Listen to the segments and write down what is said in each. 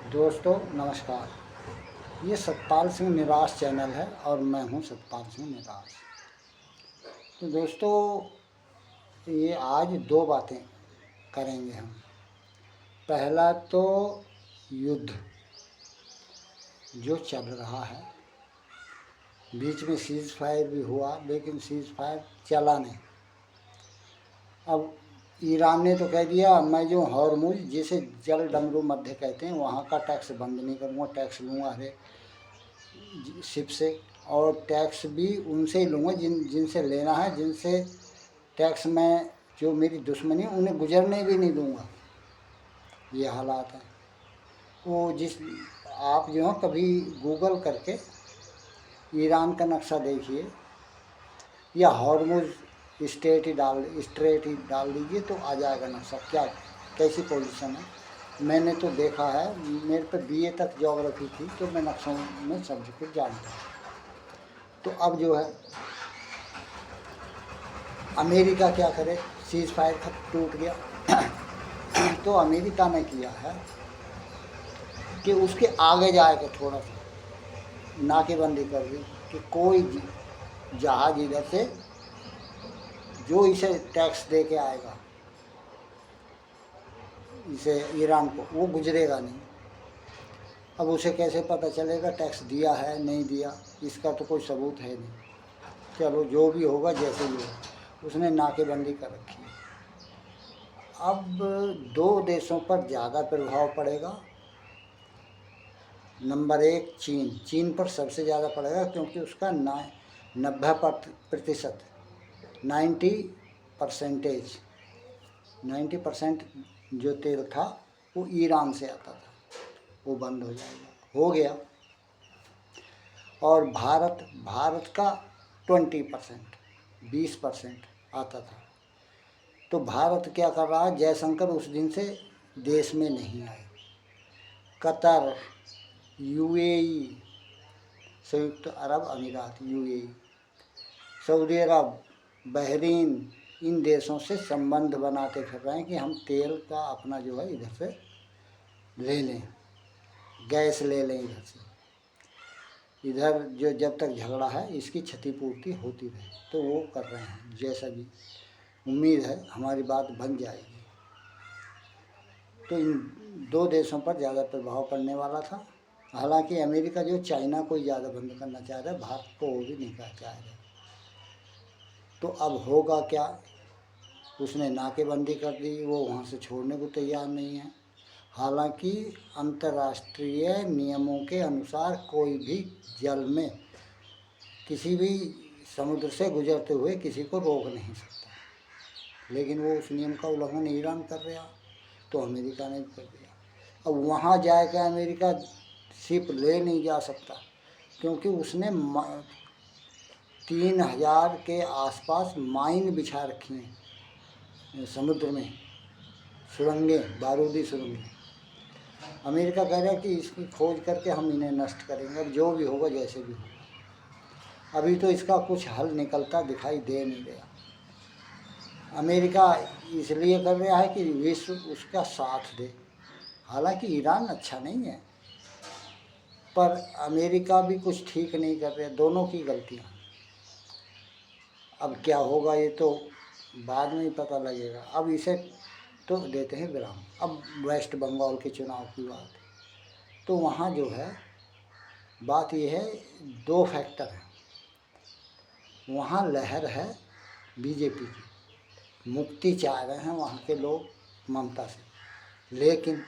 दोस्तों नमस्कार। ये सतपाल सिंह निराश चैनल है और मैं हूँ सतपाल सिंह निराश। तो दोस्तों ये आज दो बातें करेंगे हम। पहला तो युद्ध जो चल रहा है, बीच में सीज़ फायर भी हुआ लेकिन सीज़ फायर चला नहीं। अब ईरान ने तो कह दिया मैं जो हॉर्मुज जिसे जल डमरू मध्य कहते हैं वहाँ का टैक्स बंद नहीं करूँगा, टैक्स लूँगा हर शिप से, और टैक्स भी उनसे ही लूँगा जिनसे लेना है, जिनसे टैक्स में जो मेरी दुश्मनी है उन्हें गुजरने भी नहीं दूँगा। ये हालात है। वो आप जो है कभी गूगल करके ईरान का नक्शा देखिए या हॉर्मुज स्ट्रेट ही डाल दीजिए तो आ जाएगा नक्शा, क्या कैसी पोजीशन है। मैंने तो देखा है, मेरे पे बीए तक ज्योग्राफी थी तो मैं नक्शों में सब कुछ जानता हूँ। तो अब जो है अमेरिका क्या करे, सीज़ फायर टूट गया तो अमेरिका ने किया है कि उसके आगे जाके थोड़ा सा नाकेबंदी कर दी कि कोई जहाज इधर से जो इसे टैक्स दे के आएगा इसे ईरान को, वो गुजरेगा नहीं। अब उसे कैसे पता चलेगा टैक्स दिया है नहीं दिया, इसका तो कोई सबूत है नहीं। चलो जो भी होगा जैसे भी होगा, उसने नाकेबंदी कर रखी है। अब दो देशों पर ज़्यादा प्रभाव पड़ेगा। नंबर एक चीन पर सबसे ज़्यादा पड़ेगा क्योंकि उसका 90% 90% जो तेल था वो ईरान से आता था, वो बंद हो जाएगा, हो गया। और भारत का 20% आता था। तो भारत क्या कर रहा है, जयशंकर उस दिन से देश में नहीं आए। कतर, यूएई, संयुक्त अरब अमीरात, यूएई, सऊदी अरब, बहरीन, इन देशों से संबंध बनाते फिर रहे हैं कि हम तेल का अपना जो है इधर से ले लें, गैस ले लें इधर से, इधर जो जब तक झगड़ा है इसकी क्षतिपूर्ति होती रहे। तो वो कर रहे हैं, जैसा भी उम्मीद है हमारी बात बन जाएगी। तो इन दो देशों पर ज़्यादा प्रभाव पड़ने वाला था। हालांकि अमेरिका जो चाइना को ज़्यादा बंद करना चाह रहा है, भारत को वो भी नहीं चाह रहा। तो अब होगा क्या, उसने नाकेबंदी कर दी, वो वहाँ से छोड़ने को तैयार नहीं है। हालांकि अंतर्राष्ट्रीय नियमों के अनुसार कोई भी जल में किसी भी समुद्र से गुजरते हुए किसी को रोक नहीं सकता, लेकिन वो उस नियम का उल्लंघन ईरान कर रहा, तो अमेरिका ने भी कर दिया। अब वहाँ जाकर अमेरिका शिप ले नहीं जा सकता क्योंकि उसने 3000 के आसपास माइन बिछा रखी हैं समुद्र में, सुरंगें, बारूदी सुरंगें। अमेरिका कह रहा है कि इसकी खोज करके हम इन्हें नष्ट करेंगे। अब जो भी होगा जैसे भी होगा, अभी तो इसका कुछ हल निकलता दिखाई दे नहीं रहा। अमेरिका इसलिए कर रहा है कि विश्व उसका साथ दे। हालांकि ईरान अच्छा नहीं है, पर अमेरिका भी कुछ ठीक नहीं कर रहे, दोनों की गलतियाँ। अब क्या होगा ये तो बाद में ही पता लगेगा। अब इसे तो देते हैं विराम। अब वेस्ट बंगाल के चुनाव की बात, तो वहाँ जो है बात यह है, दो फैक्टर हैं। वहाँ लहर है बीजेपी की, मुक्ति चाह रहे हैं वहाँ के लोग ममता से, लेकिन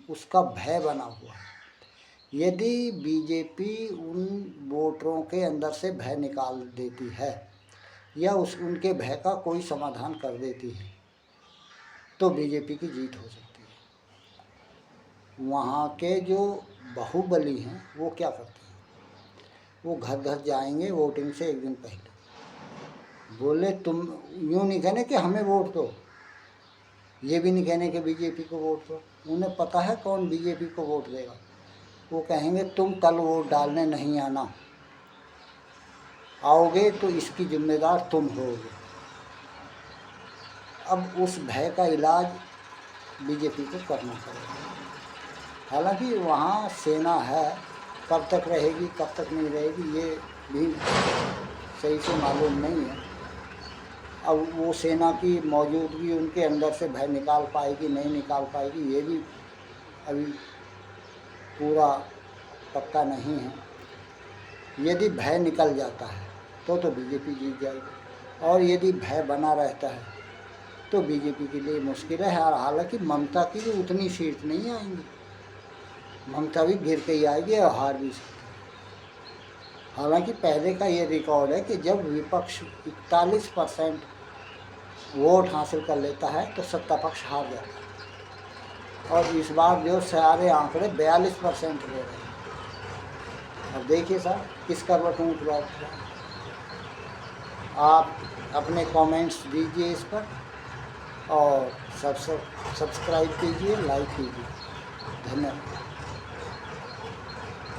उसका भय बना हुआ है। यदि बीजेपी उन वोटरों के अंदर से भय निकाल देती है या उनके भय का कोई समाधान कर देती है तो बीजेपी की जीत हो सकती है। वहाँ के जो बाहुबली हैं वो क्या करते हैं, वो घर घर जाएंगे वोटिंग से एक दिन पहले, बोले तुम यूँ नहीं कहने कि हमें वोट दो, ये भी नहीं कहने कि बीजेपी को वोट दो। उन्हें पता है कौन बीजेपी को वोट देगा। वो कहेंगे तुम कल वोट डालने नहीं आना, आओगे तो इसकी जिम्मेदार तुम होगे। अब उस भय का इलाज बीजेपी को करना पड़ेगा। हालांकि वहाँ सेना है, कब तक रहेगी कब तक नहीं रहेगी ये भी सही से मालूम नहीं है। अब वो सेना की मौजूदगी उनके अंदर से भय निकाल पाएगी नहीं निकाल पाएगी ये भी अभी पूरा पक्का नहीं है। यदि भय निकल जाता है तो बीजेपी जीत जाएगी, और यदि भय बना रहता है तो बीजेपी के लिए मुश्किल है। हालांकि ममता की भी उतनी सीट नहीं आएंगी, ममता भी गिर के ही आएगी और हार भी सकती है। हालांकि पहले का ये रिकॉर्ड है कि जब विपक्ष 41% वोट हासिल कर लेता है तो सत्ता पक्ष हार जाता है, और इस बार जो सारे आंकड़े 42% ले रहे हैं। अब देखिए साहब किस करवट ऊँट बैठ रहा है। आप अपने कमेंट्स दीजिए इस पर, और सब्सक्राइब कीजिए, लाइक कीजिए। धन्यवाद।